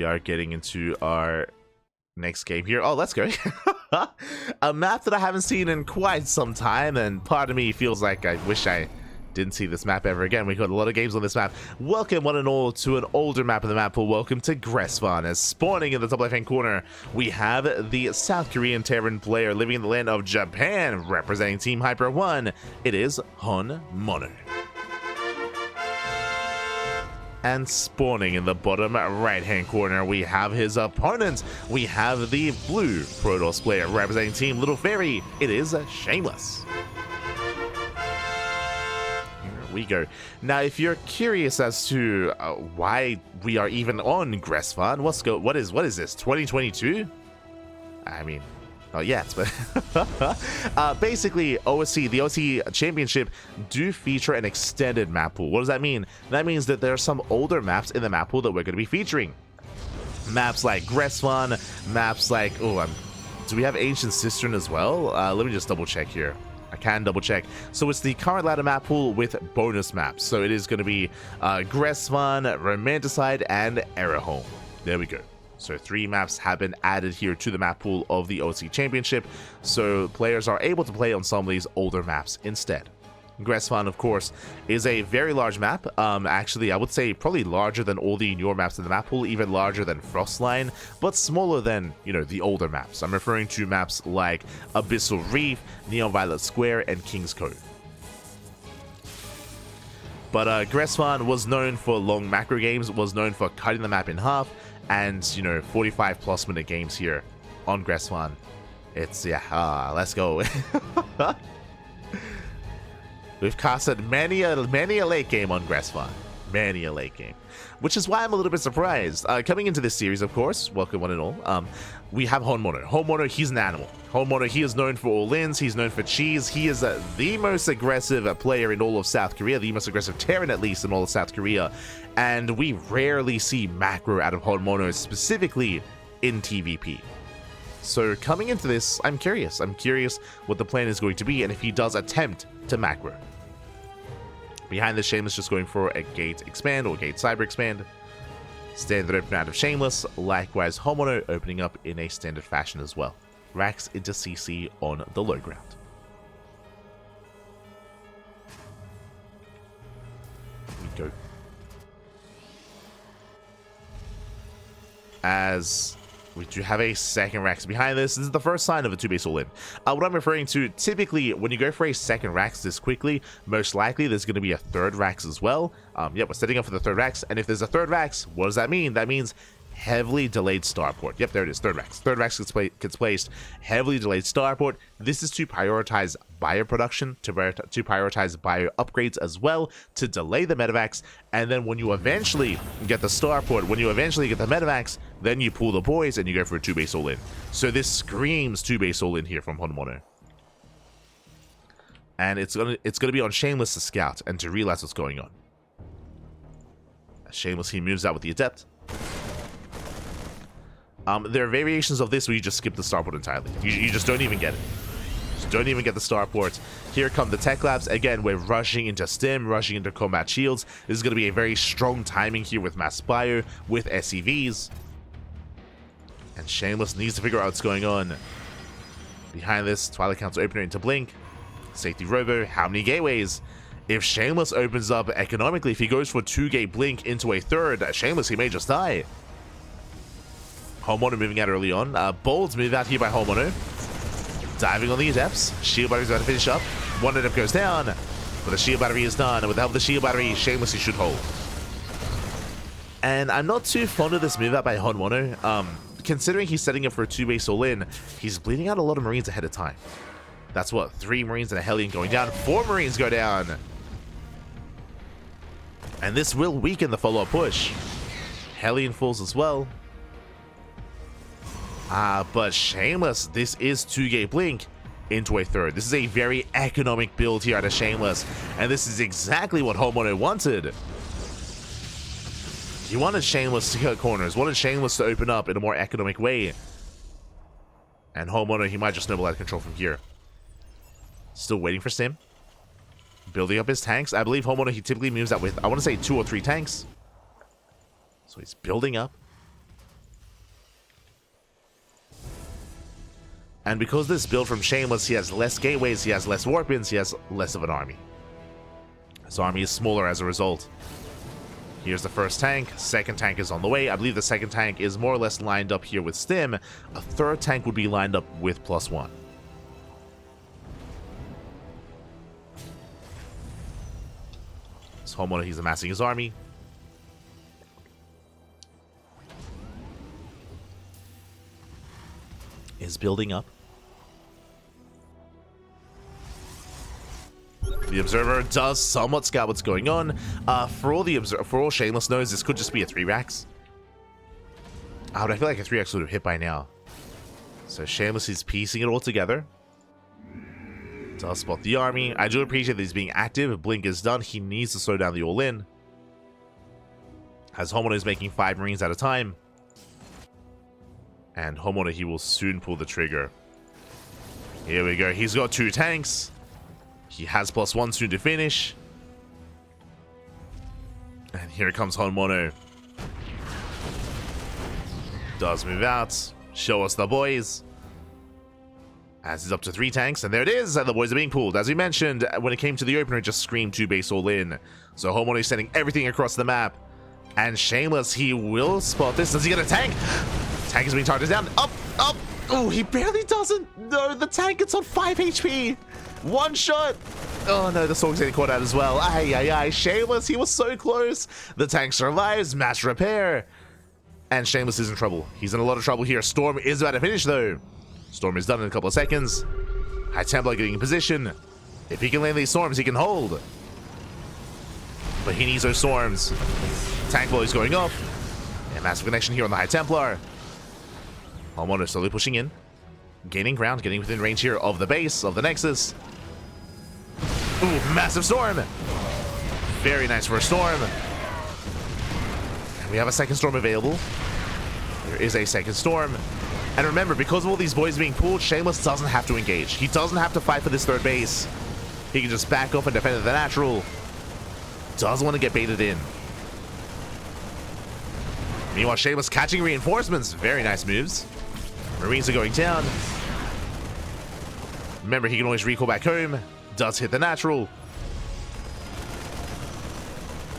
We are getting into our next game here. Oh, let's go. A map that I haven't seen in quite some time, and part of me feels like I wish I didn't see this map ever again. We got a lot of games on this map. Welcome one and all to an older map of the map pool. Welcome to Gressvan. As spawning in the top left hand corner, we have the South Korean Terran player living in the land of Japan, representing Team Hyper 1. It is HonMonO. And spawning in the bottom right hand corner, we have his opponent. We have the blue Protoss player representing Team Little Fairy. It is Shameless. We go. Now, if you're curious as to why we are even on Gressvan, what is this, 2022? I mean, oh yes, but basically the OSC Championship do feature an extended map pool. What does that mean? That means that there are some older maps in the map pool that we're going to be featuring. Maps like Gressvan, maps like, do we have Ancient Cistern as well? Let me just double check here. I can double check. So it's the current ladder map pool with bonus maps. So it is going to be Gressvan, Romanticide, and Errorholm. There we go. So 3 maps have been added here to the map pool of the OSC Championship. So players are able to play on some of these older maps instead. Gressvan, of course, is a very large map. Actually, I would say probably larger than all the newer maps in the map pool, even larger than Frostline, but smaller than, the older maps. I'm referring to maps like Abyssal Reef, Neon Violet Square, and King's Cove. But Gressvan was known for long macro games, was known for cutting the map in half, and, 45+ minute games here on Gressvan. It's, let's go. We've casted many a late game on Gressvan. Many a late game. Which is why I'm a little bit surprised. Coming into this series, of course, welcome one and all, we have HonMonO. HonMonO, he's an animal. HonMonO, he is known for all-ins, he's known for cheese. He is the most aggressive player in all of South Korea, the most aggressive Terran at least in all of South Korea. And we rarely see macro out of HonMonO, specifically in TvP. So coming into this, I'm curious. I'm curious what the plan is going to be and if he does attempt to macro. Behind this, Shameless just going for a gate expand or gate cyber expand. Standard open out of Shameless. Likewise, HonMonO opening up in a standard fashion as well. Racks into CC on the low ground. Here we go. As we do have a second Rax behind this. This is the first sign of a 2-base all-in. What I'm referring to, typically, when you go for a second Rax this quickly, most likely there's going to be a third Rax as well. Yep, we're setting up for the third Rax, and if there's a third Rax, what does that mean? That means heavily delayed starport. Yep, there it is, third Rax. Third Rax gets placed, heavily delayed starport. This is to prioritize bio production, to prioritize bio upgrades as well, to delay the medevacs, and then when you eventually get the starport, when you eventually get the medevacs, then you pull the boys and you go for a 2-base all-in. So this screams 2-base all-in here from HonMonO. And it's gonna be on Shameless to scout and to realize what's going on. Shameless, he moves out with the Adept. There are variations of this where you just skip the starport entirely. You just don't even get it. Just don't even get the starport. Here come the tech labs. Again, we're rushing into stim, rushing into combat shields. This is going to be a very strong timing here with mass bio, with SEVs. And Shameless needs to figure out what's going on. Behind this, Twilight Council opener into Blink. Safety Robo, how many gateways? If Shameless opens up economically, if he goes for 2-gate Blink into a third, Shameless, he may just die. HonMonO moving out early on. Bold's move out here by HonMonO. Diving on the Adepts. Shield Battery's about to finish up. One Adept goes down. But the Shield Battery is done. And with the help of the Shield Battery, Shameless should hold. And I'm not too fond of this move out by HonMonO. Considering he's setting up for a 2-base all-in, he's bleeding out a lot of Marines ahead of time. That's what, 3 Marines and a Hellion going down. 4 Marines go down. And this will weaken the follow-up push. Hellion falls as well. But Shameless, this is 2-gate Blink into a third. This is a very economic build here out of Shameless, and this is exactly what HonMonO wanted. He wanted Shameless to cut corners, wanted Shameless to open up in a more economic way. And HonMonO, he might just snowball out of control from here. Still waiting for Stim. Building up his tanks. I believe HonMonO, he typically moves out with, I want to say 2 or 3 tanks. So he's building up. And because this build from Shameless, he has less gateways, he has less warp-ins, he has less of an army. His army is smaller as a result. Here's the first tank. Second tank is on the way. I believe the second tank is more or less lined up here with Stim. A third tank would be lined up with +1. So HonMonO, he's amassing his army. Is building up. The Observer does somewhat scout what's going on. For all Shameless knows, this could just be a 3-racks. But I feel like a 3-racks would have hit by now. So Shameless is piecing it all together. Does spot the army. I do appreciate that he's being active. If Blink is done, he needs to slow down the all-in. As HonMonO is making 5 Marines at a time. And HonMonO, he will soon pull the trigger. Here we go. He's got 2 tanks. He has +1 soon to finish. And here comes HonMonO. Does move out. Show us the boys. As he's up to 3 tanks. And there it is. And the boys are being pulled. As we mentioned, when it came to the opener, it just screamed 2 base all in. So HonMonO is sending everything across the map. And Shameless, he will spot this. Does he get a tank? Tank is being targeted down. Up, up. Oh, he barely doesn't. No, the tank gets on 5 HP. 1 shot. Oh no, the Sorg's getting caught out as well. Ay. Shameless, he was so close. The tank survives. Mass repair. And Shameless is in trouble. He's in a lot of trouble here. Storm is about to finish though. Storm is done in a couple of seconds. High Templar getting in position. If he can land these storms, he can hold. But he needs those storms. Tank blow is going off. And massive connection here on the High Templar. HonMonO slowly pushing in. Gaining ground, getting within range here of the base, of the Nexus. Ooh, massive storm. Very nice for a storm. And we have a second storm available. There is a second storm. And remember, because of all these boys being pulled, Shameless doesn't have to engage. He doesn't have to fight for this 3rd base. He can just back up and defend the natural. Doesn't want to get baited in. Meanwhile, Shameless catching reinforcements. Very nice moves. Marines are going down. Remember, he can always recall back home. Does hit the natural.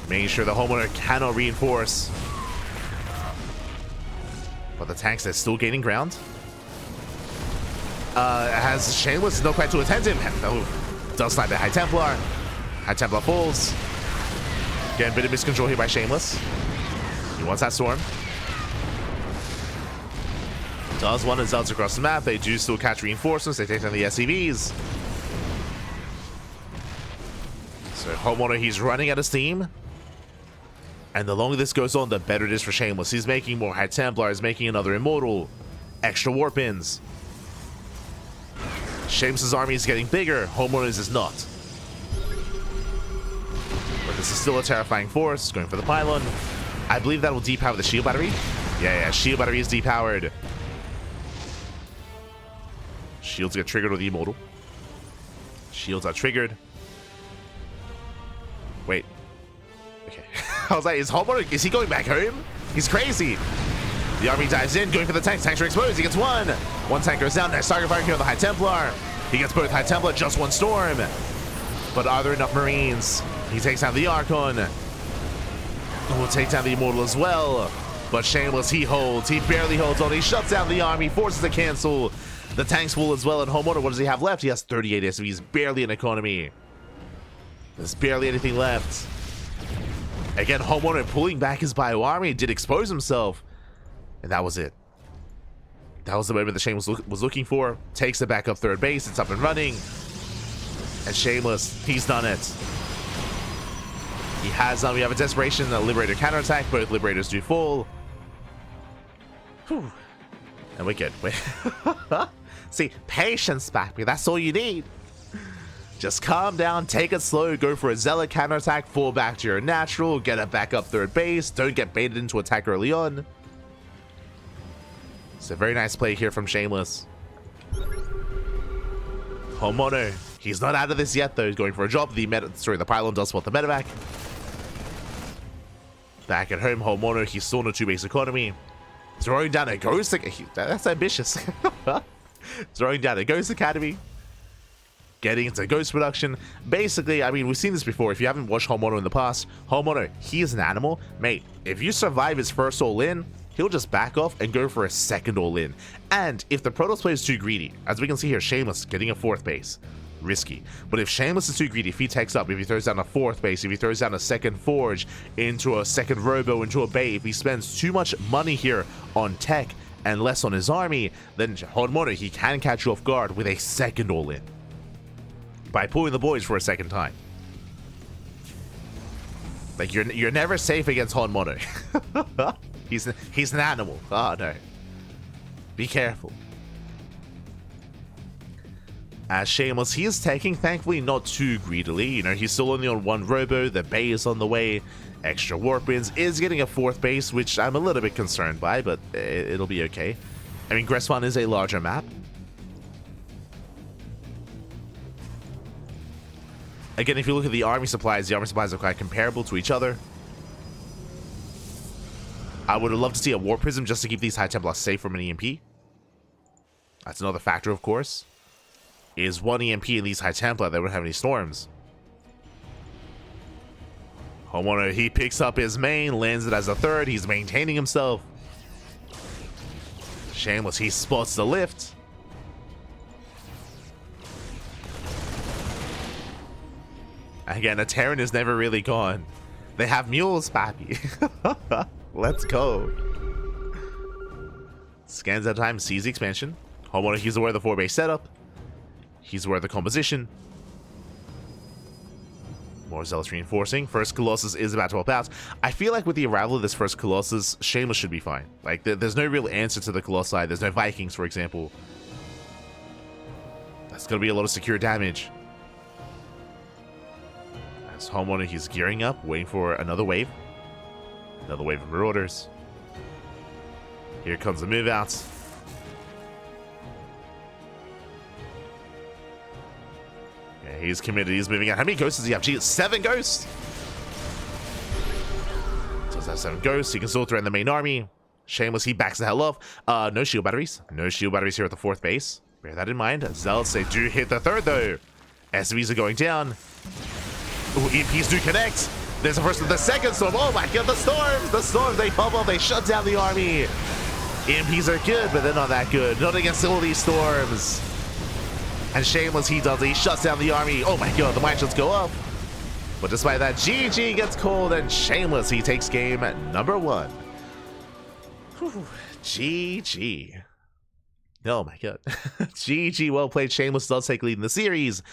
Making sure the HonMonO cannot reinforce. But the tanks are still gaining ground. Has Shameless not quite too attentive. Oh, does snipe the High Templar. High Templar falls. Again, a bit of miscontrol here by Shameless. He wants that storm. Does one and Zelds across the map. They do still catch reinforcements. They take down the SCVs. So HonMonO, he's running out of steam. And the longer this goes on, the better it is for Shameless. He's making more High Templar. He's making another Immortal. Extra warp-ins. Shameless's army is getting bigger. HonMonO's is not. But this is still a terrifying force. Going for the pylon. I believe that will depower the shield battery. Yeah, shield battery is depowered. Shields get triggered with the Immortal. Shields are triggered. Wait. Okay. I was like, is HonMonO, is he going back home? He's crazy. The army dives in, going for the tanks. Tanks are exposed. He gets 1. 1 tank goes down. Nice target fire here on the High Templar. He gets both High Templar, just 1 storm. But are there enough Marines? He takes down the Archon. Will take down the Immortal as well. But Shameless, he holds. He barely holds on. He shuts down the army, forces a cancel. The tanks full as well. And HonMonO, what does he have left? He has 38 SVs, barely an economy. There's barely anything left. Again, HonMonO pulling back his bio army, did expose himself. And that was it. That was the moment that Shameless was looking for. Takes it back up 3rd base. It's up and running. And Shameless, he's done it. He has done. We have a Desperation and a Liberator counterattack. Both Liberators do fall. Whew. And we're good. See, patience, back. That's all you need. Just calm down, take it slow, go for a Zealot counterattack, fall back to your natural, get it back up 3rd base, don't get baited into attack early on. It's a very nice play here from Shameless. HonMonO, he's not out of this yet though, he's going for a job. The pylon does spot the medevac. Back at home, HonMonO, he's still in a 2-base economy. Throwing down a ghost, that's ambitious. Throwing down the Ghost Academy, getting into Ghost production. Basically, I mean, we've seen this before. If you haven't watched HonMonO in the past, HonMonO, he is an animal. Mate, if you survive his first all-in, he'll just back off and go for a second all-in. And if the Protoss player is too greedy, as we can see here, Shameless getting a 4th base. Risky. But if Shameless is too greedy, if he takes up, if he throws down a 4th base, if he throws down a second Forge into a second Robo, into a Bay, if he spends too much money here on tech and less on his army, then HonMonO, he can catch you off guard with a second all-in by pulling the boys for a second time. Like, you're never safe against HonMonO. he's an animal. Oh no. Be careful. As Shameless, he is taking, thankfully not too greedily. You know, he's still only on 1 Robo, the Bay is on the way, extra Warp Winds, is getting a 4th base, which I'm a little bit concerned by, but it'll be okay. I mean, Gressvan is a larger map. Again, if you look at the army supplies are quite comparable to each other. I would have loved to see a Warp Prism just to keep these High Templars safe from an EMP. That's another factor, of course. Is 1 EMP in these High Templar, they wouldn't have any storms. HonMonO, he picks up his main, lands it as a 3rd, he's maintaining himself. Shameless, he spots the lift. Again, a Terran is never really gone. They have mules, pappy. Let's go. Scans out time, sees the expansion. HonMonO, he's aware of the 4-base setup. He's aware of the composition. More Zealous reinforcing. First Colossus is about to help out. I feel like with the arrival of this first Colossus, Shameless should be fine. Like, there's no real answer to the Colossi. There's no Vikings, for example. That's going to be a lot of secure damage. As HonMonO, he's gearing up, waiting for another wave. Another wave of Marauders. Here comes the move out. Yeah, he's committed, he's moving out. How many ghosts does he have? Gee, 7 ghosts! Does have 7 ghosts, he can still threaten the main army. Shameless, he backs the hell off. No shield batteries. No shield batteries here at the 4th base. Bear that in mind. Zealots, they do hit the 3rd though. SVs are going down. Ooh, EMPs do connect. There's the first and the second storm. Oh my god, the storms! The storms, they pop up, they shut down the army. EMPs are good, but they're not that good. Not against all these storms. And Shameless, he does it. He shuts down the army. Oh my god, the mine shots go up. But despite that, GG gets called, and Shameless, he takes game number 1. Whew, GG. Oh my god. GG, well played. Shameless does take lead in the series,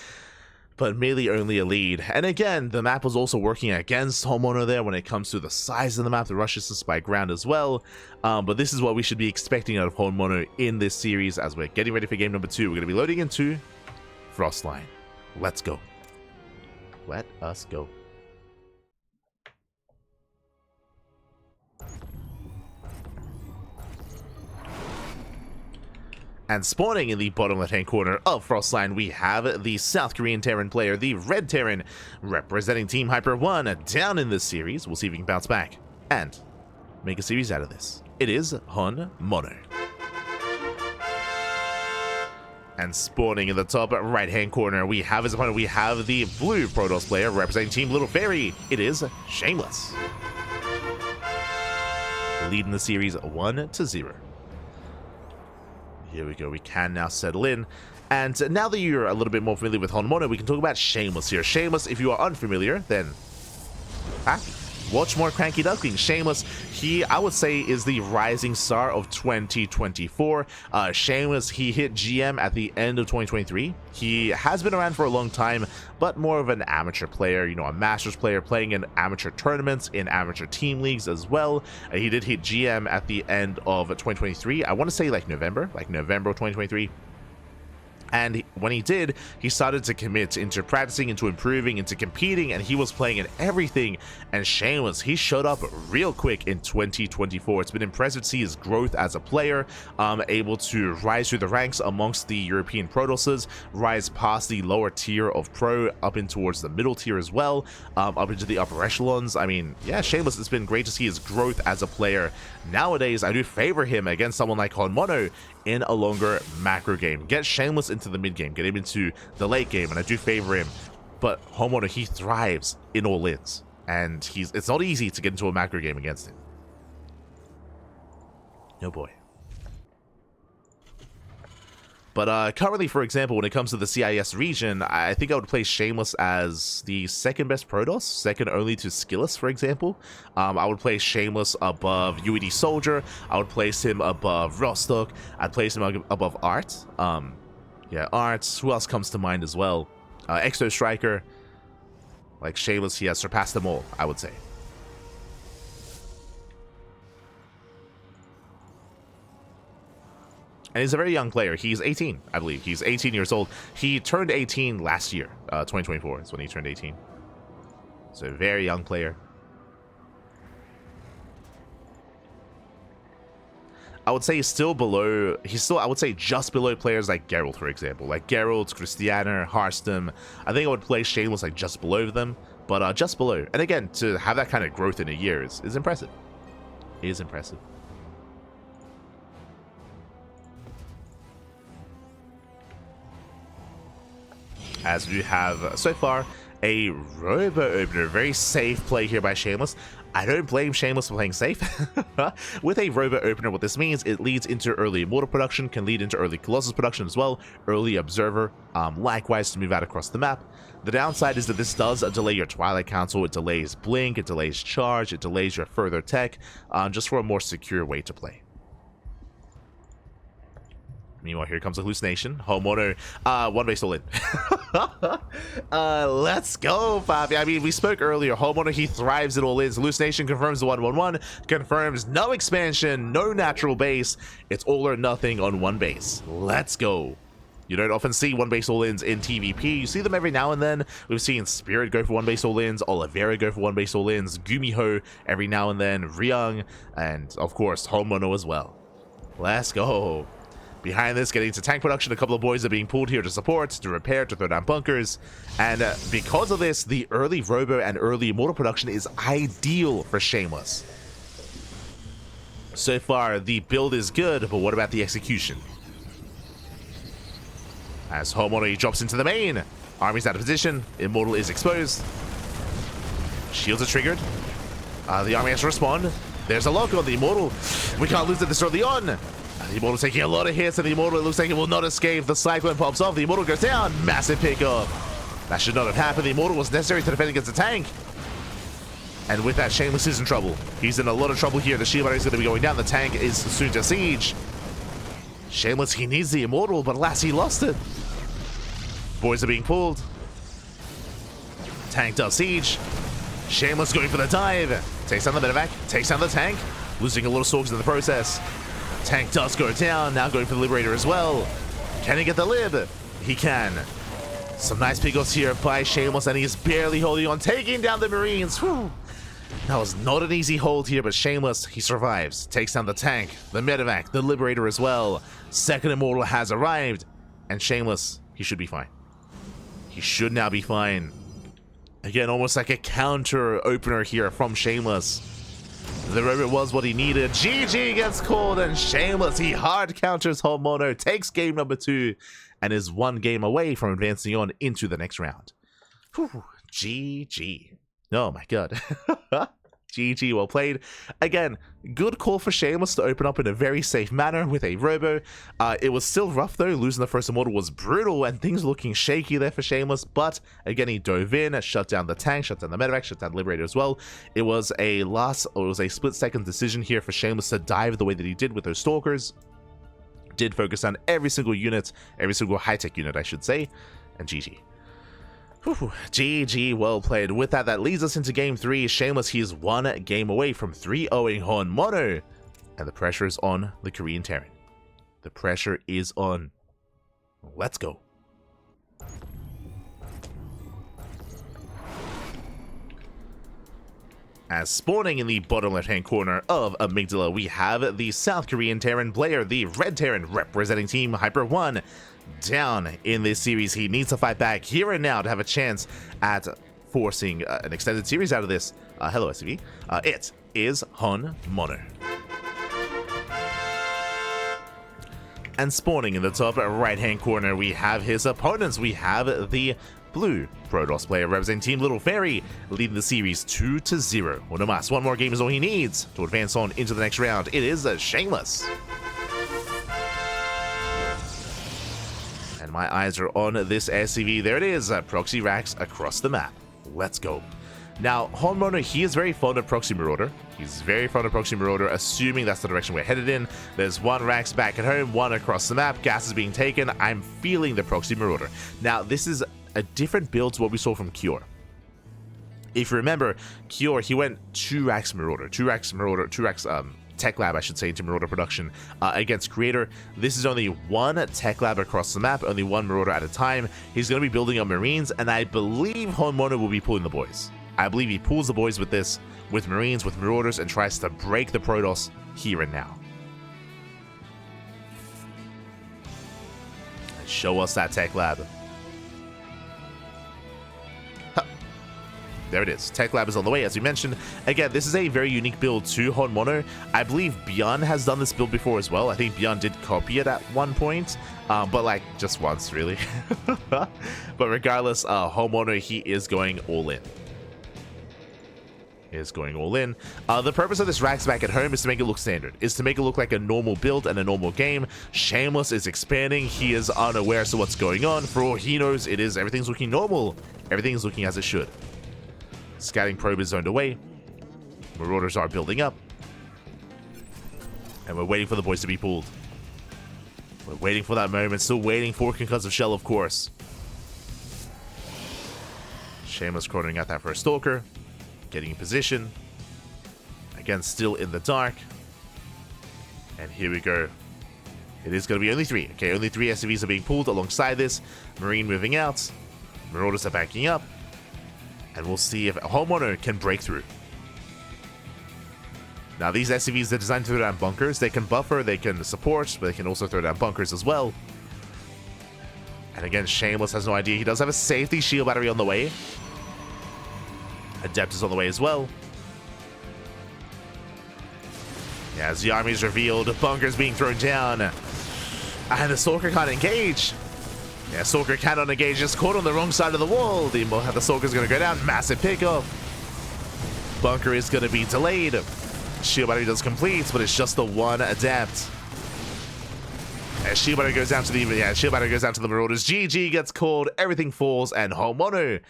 but merely only a lead. And again, the map was also working against HonMonO there when it comes to the size of the map, the rush distance by ground as well. But this is what we should be expecting out of HonMonO in this series as we're getting ready for game number 2. We're going to be loading into Frostline. Let's go. Let us go. And spawning in the bottom left-hand corner of Frostline, we have the South Korean Terran player, the Red Terran, representing Team Hyper 1 down in this series. We'll see if we can bounce back and make a series out of this. It is HonMonO. And spawning in the top right-hand corner, we have his opponent. We have the blue Protoss player representing Team Little Fairy. It is Shameless. Leading the series 1-0. Here we go, we can now settle in. And now that you're a little bit more familiar with HonMonO, we can talk about Shameless here. Shameless, if you are unfamiliar, then watch more CranKy Ducklings. Shameless, he, I would say, is the rising star of 2024. Shameless, he hit GM at the end of 2023. He has been around for a long time, but more of an amateur player, you know, a Masters player playing in amateur tournaments, in amateur team leagues as well. He did hit GM at the end of 2023. I want to say like November of 2023. And when he did, he started to commit into practicing, into improving, into competing, and he was playing in everything. And Shameless, he showed up real quick in 2024. It's been impressive to see his growth as a player, able to rise through the ranks amongst the European Protosses, rise past the lower tier of Pro, up in towards the middle tier as well, up into the upper echelons. I mean, yeah, Shameless, it's been great to see his growth as a player. Nowadays, I do favor him against someone like HonMonO in a longer macro game. Get Shameless into the mid game, get him into the late game, and I do favor him. But HonMonO, he thrives in all-ins, and it's not easy to get into a macro game against him. No boy. But currently, for example, when it comes to the CIS region, I think I would place Shameless as the second best Protoss, second only to Skillus, for example. I would place Shameless above UED Soldier. I would place him above Rostock. I'd place him above Art. Yeah, Art. Who else comes to mind as well? Exo Striker. Like Shameless, he has surpassed them all, I would say. And he's a very young player. He's 18, I believe. He's 18 years old. He turned 18 last year. 2024 is when he turned 18. So a very young player. I would say he's still below, I would say just below players like Geralt, for example. Like Geralt, Christiana, Harstem. I think I would play Shameless like just below them, but just below. And again, to have that kind of growth in a year is impressive. It is impressive. As we have, so far, a Robo Opener. Very safe play here by Shameless. I don't blame Shameless for playing safe. With a Robo Opener, what this means, it leads into early Immortal production, can lead into early Colossus production as well, early Observer, likewise to move out across the map. The downside is that this does delay your Twilight Council, it delays Blink, it delays Charge, it delays your further tech, just for a more secure way to play. Meanwhile, here comes a hallucination. HonMonO, one base all in. Let's go, Fabi. I mean, we spoke earlier. HonMonO, he thrives in all ins. Hallucination confirms the 1-1-1, confirms no expansion, no natural base. It's all or nothing on one base. Let's go. You don't often see one base all ins in TvP. You see them every now and then. We've seen Spirit go for one base all ins, Oliveira go for one base all ins, Gumiho every now and then, Ryung, and of course, HonMonO as well. Let's go. Behind this, getting to tank production, a couple of boys are being pulled here to support, to repair, to throw down bunkers. And because of this, the early Robo and early Immortal production is ideal for Shameless. So far, the build is good, but what about the execution? As HonMonO drops into the main, army's out of position, Immortal is exposed. Shields are triggered. The army has to respond. There's a lock on the Immortal. We can't lose it this early on. The Immortal taking a lot of hits, and the Immortal, it looks like it will not escape. The Cyclone pops off, the Immortal goes down. Massive pickup. That should not have happened. The Immortal was necessary to defend against the tank. And with that, Shameless is in trouble. He's in a lot of trouble here. The shield battery is going to be going down. The tank is soon to siege. Shameless, he needs the Immortal, but alas, he lost it. Boys are being pulled. Tank does siege. Shameless going for the dive. Takes down the medevac, takes down the tank, losing a lot of swords in the process. Tank does go down, now going for the Liberator as well. Can he get the lib? He can. Some nice pickups here by Shameless, and he's barely holding on, taking down the Marines. Whew. That was not an easy hold here, but Shameless, he survives. Takes down the tank, the medevac, the Liberator as well. Second Immortal has arrived, and Shameless, he should be fine. He should now be fine. Again, almost like a counter opener here from Shameless. The robot was what he needed. GG gets called, and Shameless, he hard counters HonMonO, takes game number 2, and is one game away from advancing on into the next round. Whew, GG. Oh my god. GG, well played. Again, good call for Shameless to open up in a very safe manner with a Robo. It was still rough though, losing the first Immortal was brutal and things looking shaky there for Shameless, but again, he dove in, shut down the tank, shut down the medevac, shut down the Liberator as well. It was a split-second decision here for Shameless to dive the way that he did with those Stalkers. Did focus on every single unit, every single high-tech unit, I should say, and GG. Whew, GG, well played. With that, that leads us into game 3. Shameless, he is one game away from 3-0ing HonMonO. And the pressure is on the Korean Terran. The pressure is on. Let's go. As spawning in the bottom left-hand corner of Amygdala, we have the South Korean Terran player, the Red Terran representing Team Hyper 1. Down in this series, he needs to fight back here and now to have a chance at forcing an extended series out of this. Hello, SCV. It is HonMonO. And spawning in the top right-hand corner, we have his opponents. We have the Blue Protoss player representing Team Little Fairy, leading the series 2-0. Well, no mas, one more game is all he needs to advance on into the next round. It is Shameless. And my eyes are on this SCV. There it is, proxy racks across the map. Let's go. Now, HonMonO, he is very fond of Proxy Marauder. He's very fond of Proxy Marauder, assuming that's the direction we're headed in. There's one Rax back at home, one across the map. Gas is being taken. I'm feeling the Proxy Marauder. Now, this is a different build to what we saw from Cure. If you remember, Cure, he went 2 Rax Marauder, 2 Rax Tech Lab, I should say, into Marauder production against Creator. This is only 1 Tech Lab across the map, only 1 Marauder at a time. He's going to be building up Marines, and I believe HonMonO will be pulling the boys. I believe he pulls the boys with this, with Marines, with Marauders, and tries to break the Protoss here and now. And show us that Tech Lab. There it is. Tech Lab is on the way, as we mentioned. Again, this is a very unique build to HonMonO. I believe Beyond has done this build before as well. I think Beyond did copy it at one point, but like just once, really. But regardless, HonMonO, he is going all in. The purpose of this Rax back at home is to make it look standard, is to make it look like a normal build and a normal game. Shameless is expanding. He is unaware as to what's going on. For all he knows, everything's looking normal. Everything's looking as it should. Scouting probe is zoned away. Marauders are building up. And we're waiting for the boys to be pulled. We're waiting for that moment. Still waiting for Concussive Shell, of course. Shameless cornering out that first Stalker. Getting in position. Again, still in the dark. And here we go. It is going to be only 3. Okay, only 3 SCVs are being pulled alongside this. Marine moving out. Marauders are backing up. And we'll see if HonMonO can break through. Now, these SCVs are designed to throw down bunkers. They can buffer, they can support, but they can also throw down bunkers as well. And again, Shameless has no idea. He does have a safety shield battery on the way. Adept is on the way as well. Yeah, as the army is revealed, bunkers being thrown down. And the Stalker can't engage. Yeah, Stalker cannot engage, just caught on the wrong side of the wall. The Stalker's going to go down. Massive pickup. Bunker is going to be delayed. Shield battery does complete, but it's just the one Adept. As shield battery goes down to the Marauders. GG gets called, everything falls, and HonMonO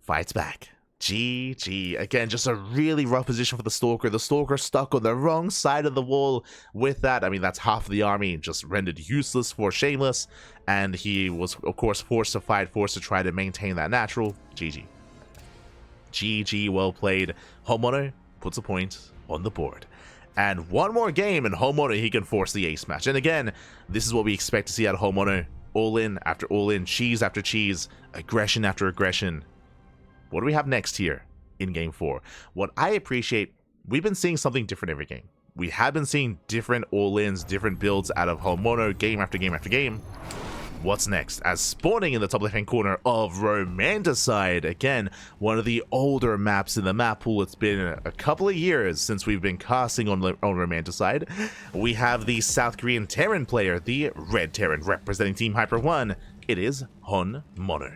fights back. GG. Again, just a really rough position for the Stalker. The Stalker stuck on the wrong side of the wall with that. I mean, that's half of the army just rendered useless for Shameless. And he was, of course, forced to fight, forced to try to maintain that natural. GG. GG, well played. HonMonO puts a point on the board. And one more game, and HonMonO, he can force the ace match. And again, this is what we expect to see out of HonMonO. All in after all in, cheese after cheese, aggression after aggression. What do we have next here in Game 4? What I appreciate, we've been seeing something different every game. We have been seeing different all-ins, different builds out of HonMonO game after game after game. What's next? As spawning in the top left-hand corner of Romanticide, again, one of the older maps in the map pool. It's been a couple of years since we've been casting on Romanticide. We have the South Korean Terran player, the Red Terran, representing Team Hyper 1. It is HonMonO.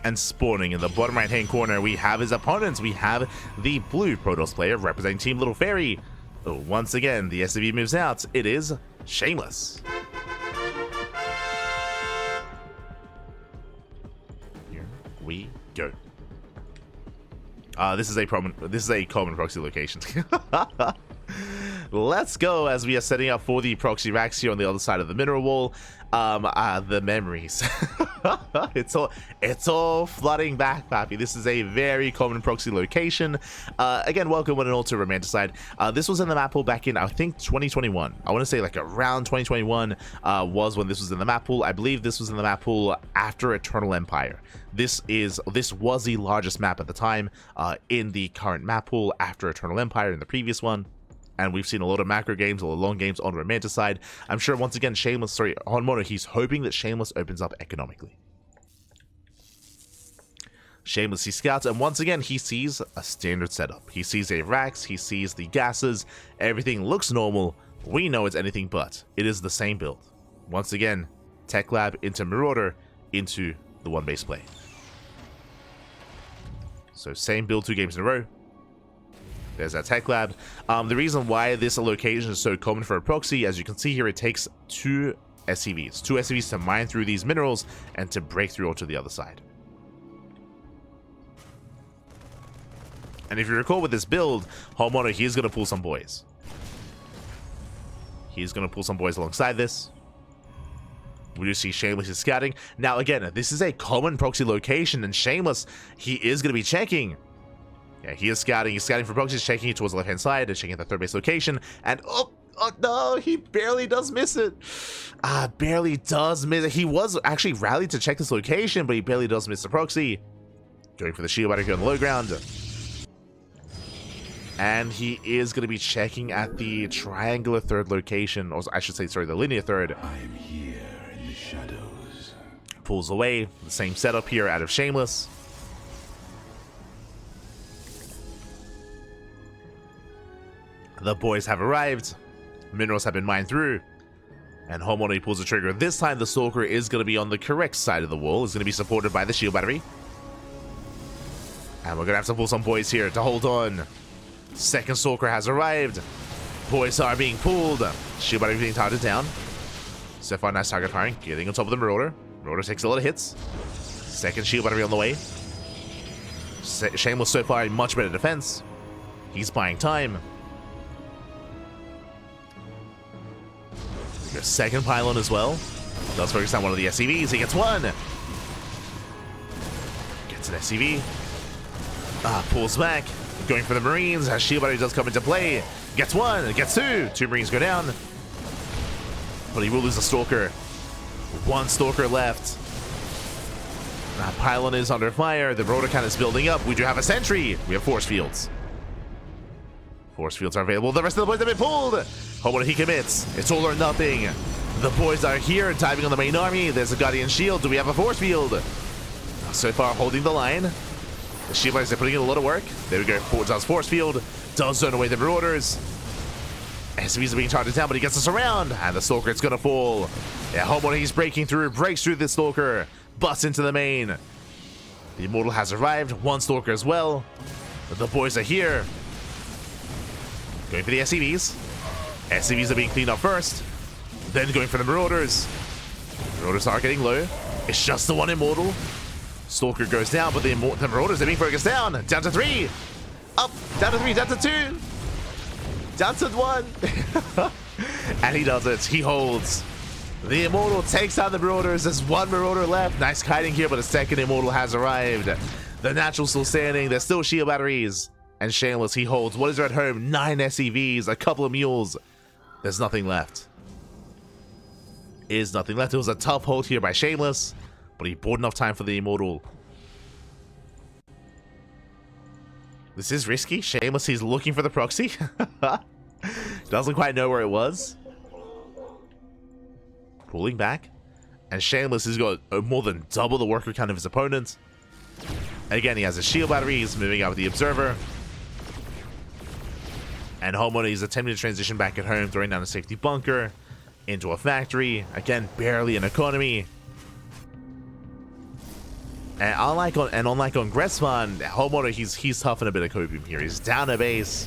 And spawning in the bottom right-hand corner, we have his opponents. We have the Blue Protoss player representing Team Little Fairy. Once again, the SCV moves out. It is Shameless. Here we go. This is a common proxy location. let's go as we are setting up for the proxy racks here on the other side of the mineral wall. The memories. it's all flooding back, Pappy. This is a very common proxy location. Again, welcome one and all to Romanticide. This was in the map pool back in, I think, 2021. I want to say like around 2021 was when this was in the map pool. I believe this was in the map pool after Eternal Empire. This was the largest map at the time in the current map pool after Eternal Empire in the previous one. And we've seen a lot of macro games, a lot of long games on Romanticide. I'm sure once again, HonMonO, he's hoping that Shameless opens up economically. Shameless, he scouts, and once again, he sees a standard setup. He sees a racks, he sees the gases, everything looks normal. We know it's anything but. It is the same build. Once again, Tech Lab into Marauder into the one base play. So same build 2 games in a row. There's that Tech Lab. The reason why this location is so common for a proxy, as you can see here, it takes 2 SCVs. 2 SCVs to mine through these minerals and to break through onto the other side. And if you recall with this build, HonMonO, he's going to pull some boys. He's going to pull some boys alongside this. We do see Shameless is scouting. Now again, this is a common proxy location, and Shameless, he is going to be checking. Yeah, he is scouting. He's scouting for proxies, checking it towards the left-hand side and checking the 3rd base location. And oh no, he barely does miss it. Barely does miss it. He was actually rallied to check this location, but he barely does miss the proxy. Going for the shield battery here on the low ground. And he is going to be checking at the triangular 3rd location, or I should say, sorry, the linear 3rd. I am here in the shadows. Pulls away. The same setup here out of Shameless. The boys have arrived. Minerals have been mined through. And HonMonO pulls the trigger. This time the Stalker is going to be on the correct side of the wall. It's going to be supported by the shield battery. And we're going to have to pull some boys here to hold on. Second Stalker has arrived. Boys are being pulled. Shield battery being targeted down. So far, nice target firing. Getting on top of the Marauder. Marauder takes a lot of hits. Second shield battery on the way. Shameless so far in much better defense. He's buying time. Second pylon as well. Does focus on one of the SCVs. He gets one. Gets an SCV. Pulls back. Going for the Marines. As shield battery does come into play. Gets one. Gets two. 2 Marines go down. But he will lose the Stalker. 1 Stalker left. That pylon is under fire. The rotor cannon is building up. We do have a sentry. We have force fields. Force fields are available. The rest of the boys have been pulled. HonMonO, he commits. It's all or nothing. The boys are here, diving on the main army. There's a Guardian shield. Do we have a force field? So far, holding the line. The shield guys are putting in a lot of work. There we go. Does force field. Does zone away the Marauders. SCVs are being targeted down, but he gets us around. And the Stalker, it's going to fall. Yeah, HonMonO, he's breaking through. Breaks through the Stalker. Busts into the main. The Immortal has arrived. 1 Stalker as well. But the boys are here. Going for the SCVs. SCVs are being cleaned up first. Then going for the Marauders. Marauders are getting low. It's just the 1 Immortal. Stalker goes down, but the Marauders are being focused down. Down to 3. Up. Down to 3. Down to 2. Down to 1. And he does it. He holds. The Immortal takes out the Marauders. There's 1 Marauder left. Nice kiting here, but a second Immortal has arrived. The Natural still standing. There's still shield batteries. And Shameless, he holds. What is there at home? 9 SCVs, a couple of mules. There's nothing left. Is nothing left. It was a tough hold here by Shameless, but he bought enough time for the Immortal. This is risky. Shameless, he's looking for the proxy. Doesn't quite know where it was. Pulling back. And Shameless has got more than double the worker count of his opponent. Again, he has his shield battery. He's moving out with the Observer. And HonMonO is attempting to transition back at home, throwing down a safety bunker into a factory. Again, barely an economy. And unlike on Gressvan, HonMonO, he's tough in a bit of copium here. He's down a base,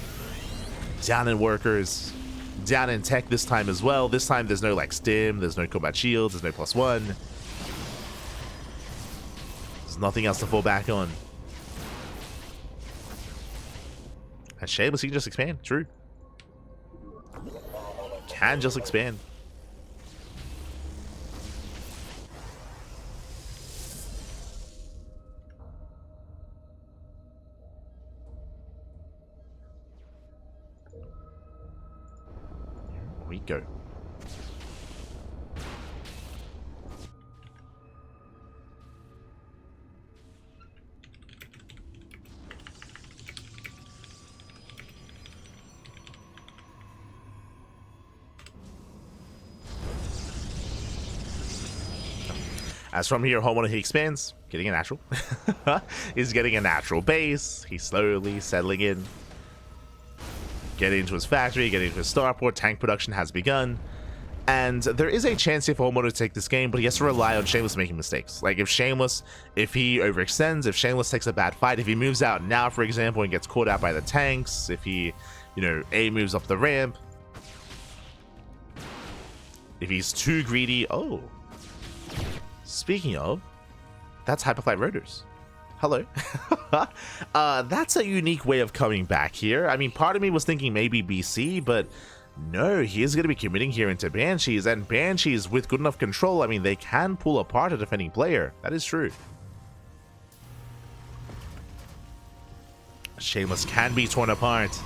down in workers, down in tech this time as well. This time there's no like stim, there's no combat shields, there's no +1. There's nothing else to fall back on. And Shameless, he can just expand. True. can just expand. Here we go. As from here, HonMonO, he expands, getting a natural. He's getting a natural base. He's slowly settling in. Getting into his factory, getting into his starport. Tank production has begun. And there is a chance here for HonMonO to take this game, but he has to rely on Shameless making mistakes. Like if Shameless, if he overextends, if Shameless takes a bad fight, if he moves out now, for example, and gets caught out by the tanks, if he, you know, A moves up the ramp. If he's too greedy, oh. Speaking of, that's Hyperflight Rotors. Hello. That's a unique way of coming back here. I mean, part of me was thinking maybe BC, but no, he is going to be committing here into Banshees, and Banshees with good enough control, I mean, they can pull apart a defending player. That is true. Shameless can be torn apart.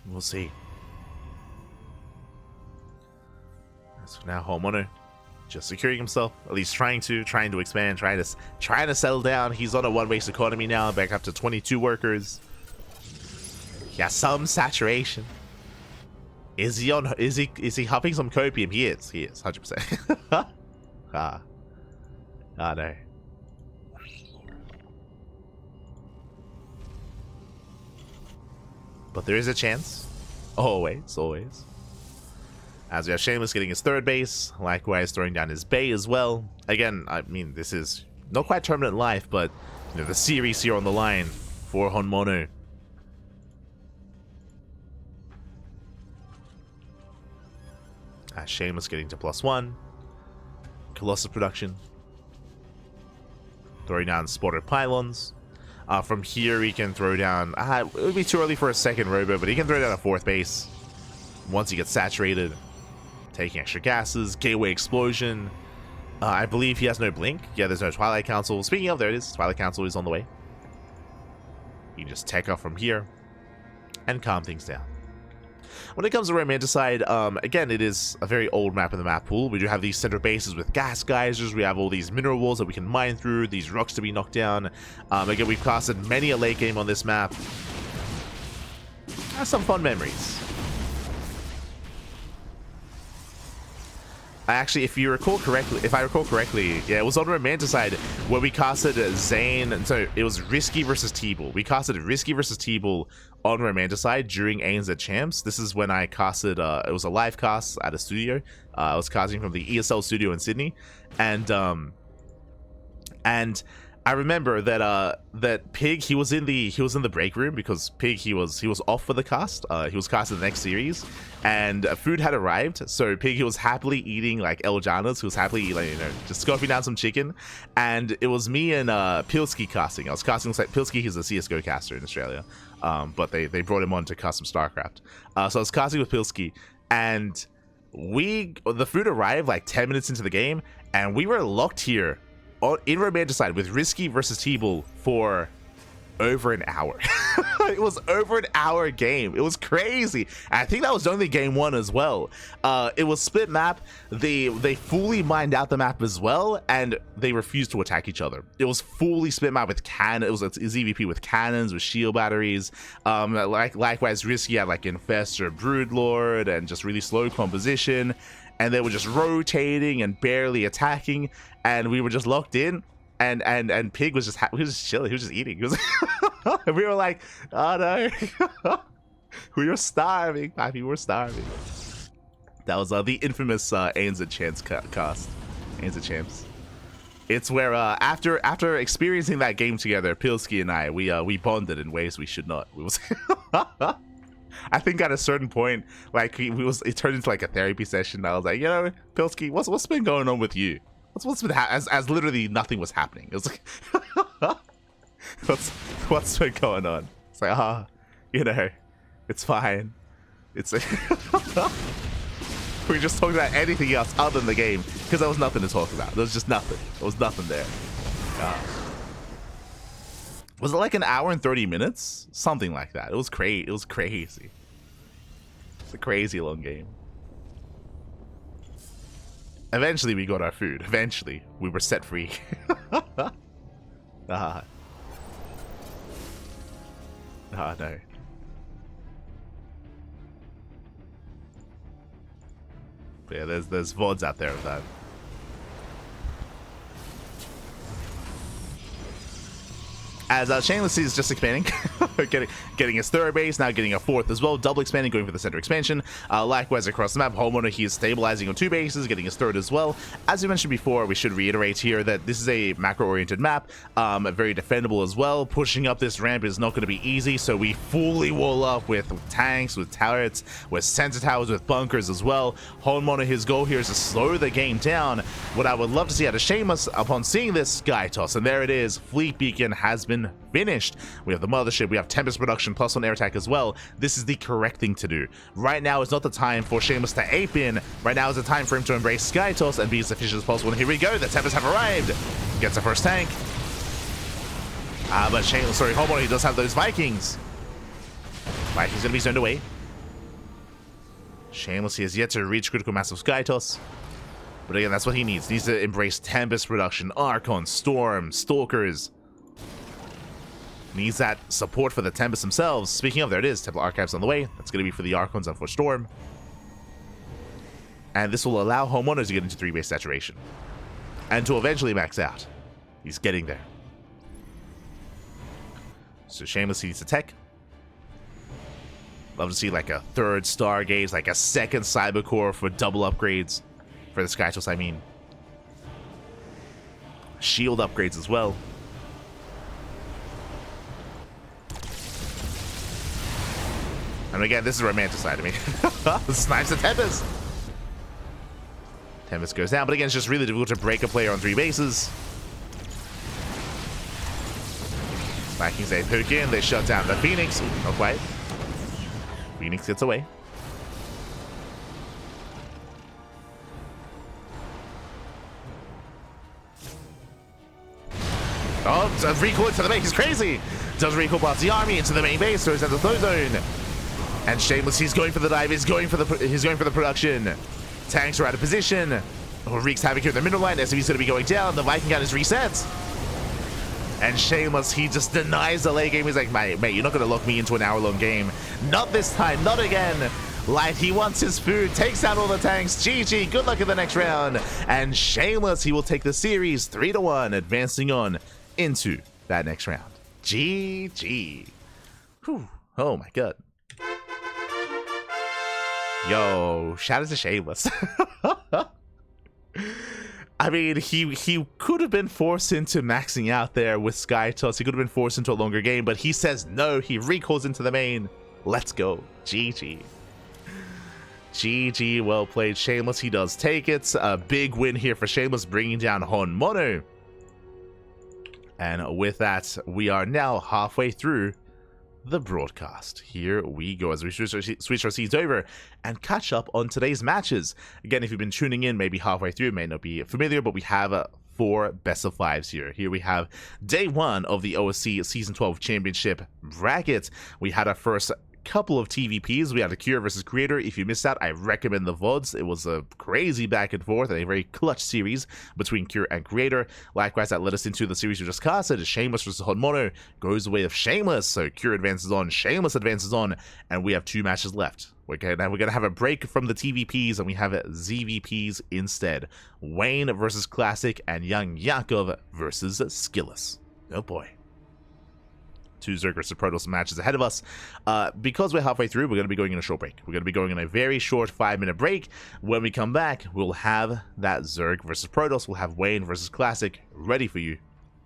We'll see. So now HonMonO just securing himself, at least trying to expand, trying to settle down. He's on a one-race economy now, back up to 22 workers. He has some saturation. Is he huffing some copium? He is 100%. Ah no. But there is a chance. Always. As we have Shameless getting his third base, likewise throwing down his bay as well. Again, I mean, this is not quite tournament life, but you know, the series here on the line for HonMonO. As Shameless getting to +1. Colossus production. Throwing down spotted pylons. From here, he can throw down... it would be too early for a second robo, but he can throw down a fourth base once he gets saturated. Taking extra gases, gateway explosion. I believe he has no blink. Yeah, there's no Twilight Council. Speaking of, there it is. Twilight Council is on the way. You just take off from here and calm things down. When it comes to Romanticide, again, it is a very old map in the map pool. We do have these center bases with gas geysers. We have all these mineral walls that we can mine through, these rocks to be knocked down. Again, we've casted many a late game on this map. Has some fun memories. Actually, if I recall correctly, yeah, it was on Romanticide where we casted Zane. So it was Risky versus T-Bull. We casted Risky versus T-Bull on Romanticide during ANZ Champs. This is when I casted. It was a live cast at a studio. I was casting from the ESL studio in Sydney, and I remember that Pig, he was in the break room because Pig he was off for the cast. He was cast in the next series, and food had arrived. So Pig, he was happily eating like El Janas. He was happily eating, you know, just scoffing down some chicken. And it was me and Pilsky casting. I was casting like Pilsky. He's a CS:GO caster in Australia, but they brought him on to cast some StarCraft. So I was casting with Pilsky, and the food arrived like 10 minutes into the game, and we were locked here in Romanticide with Risky versus T-Bull for over an hour. It was over an hour game. It was crazy. I think that was only game one as well. It was split map. They fully mined out the map as well, and they refused to attack each other. It was fully split map with cannon. It was a ZVP with cannons, with shield batteries. Likewise, Risky had like Infestor, Broodlord, and just really slow composition. And they were just rotating and barely attacking, and we were just locked in. And Pig was just chilling. He was just eating. He was and we were like, oh no, we were starving, Pappy. We were starving. That was the infamous ANZ Champs cast. ANZ Champs. It's where after experiencing that game together, Pilsky and I we bonded in ways we should not. We was. I think at a certain point, like it turned into like a therapy session. I was like, you know, Pilsky, what's been going on with you? What's been as literally nothing was happening. It was like, what's been going on? It's like, you know, it's fine. It's we just talked about anything else other than the game because there was nothing to talk about. There was just nothing. There was nothing there. Was it like an hour and 30 minutes? Something like that. It was crazy. It was crazy. It's a crazy long game. Eventually, we got our food. Eventually, we were set free. No. But yeah, there's VODs out there of that. As Shameless is just expanding, getting his third base, now getting a fourth as well, double expanding, going for the center expansion. Likewise across the map, HonMonO, he is stabilizing on 2 bases, getting his third as well. As we mentioned before, we should reiterate here that this is a macro-oriented map, very defendable as well. Pushing up this ramp is not going to be easy, so we fully wall up with tanks, with turrets, with sensor towers, with bunkers as well. HonMonO, his goal here is to slow the game down. What I would love to see out of Shameless upon seeing this Sky Toss, and there it is, Fleet Beacon has been finished. We have the mothership, we have Tempest production plus on air attack as well. This is the correct thing to do. Right now is not the time for Shameless to ape in. Right now is the time for him to embrace Sky Toss and be as efficient as possible. And here we go, the Tempest have arrived. Gets the first tank. But Shameless, sorry, HonMonO, he does have those Vikings. Vikings gonna be zoned away. Shameless, he has yet to reach critical mass of Sky Toss. But again, that's what he needs. He needs to embrace Tempest production, Archon, Storm, Stalkers. Needs that support for the Tempest themselves. Speaking of, there it is. Templar Archives on the way. That's going to be for the Archons and for Storm. And this will allow HonMonO to get into 3-base saturation. And to eventually max out. He's getting there. So Shameless needs to tech. Love to see like a 3rd Stargaze, like a 2nd Cybercore for double upgrades. For the Sky Toss, I mean. Shield upgrades as well. And again, this is romanticide to me. Snipes the Tempest. Tempest goes down, but again, it's just really difficult to break a player on 3 bases. Vikings, they poke in, they shut down the Phoenix. Not quite. Phoenix gets away. Oh, does recall into the base. He's crazy. Does recall past the army into the main base, so he's at the throw zone. And Shameless, he's going for the dive. He's going for the production. Tanks are out of position. Oh, wreaks havoc here in the middle line. SMB's going to be going down. The Viking gun is reset. And Shameless, he just denies the late game. He's like, mate, you're not going to lock me into an hour-long game. Not this time. Not again. Light, he wants his food. Takes out all the tanks. GG. Good luck in the next round. And Shameless, he will take the series 3-1, advancing on into that next round. GG. Whew. Oh, my God. Yo, shout out to Shameless. I mean, he could have been forced into maxing out there with Sky Toss. He could have been forced into a longer game, but he says no. He recalls into the main. Let's go. GG. GG, well played, Shameless. He does take it. A big win here for Shameless, bringing down HonMonO. And with that, we are now halfway through the broadcast. Here we go as we switch our seats over and catch up on today's matches. Again, if you've been tuning in maybe halfway through, it may not be familiar, but we have 4 best of 5s here. Here we have day 1 of the OSC Season 12 Championship bracket. We had our first couple of TvPs. We had a Cure versus Creator. If you missed that, I recommend the VODs. It was a crazy back and forth and a very clutch series between Cure and Creator. Likewise, that led us into the series we just casted. Shameless versus HonMonO goes the way of Shameless. So Cure advances on, Shameless advances on, and we have 2 matches left. We're gonna have a break from the TvPs and we have ZVPs instead. Wayne versus Classic and Young Yakov versus Skilless. Oh boy. 2 Zerg versus Protoss matches ahead of us. Because we're halfway through, we're going to be going in a short break. We're going to be going in a very short 5-minute break. When we come back, we'll have that Zerg versus Protoss. We'll have Wayne versus Classic ready for you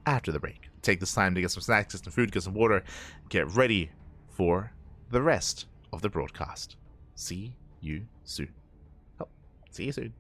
after the break. Take this time to get some snacks, get some food, get some water. Get ready for the rest of the broadcast. See you soon. Oh, see you soon.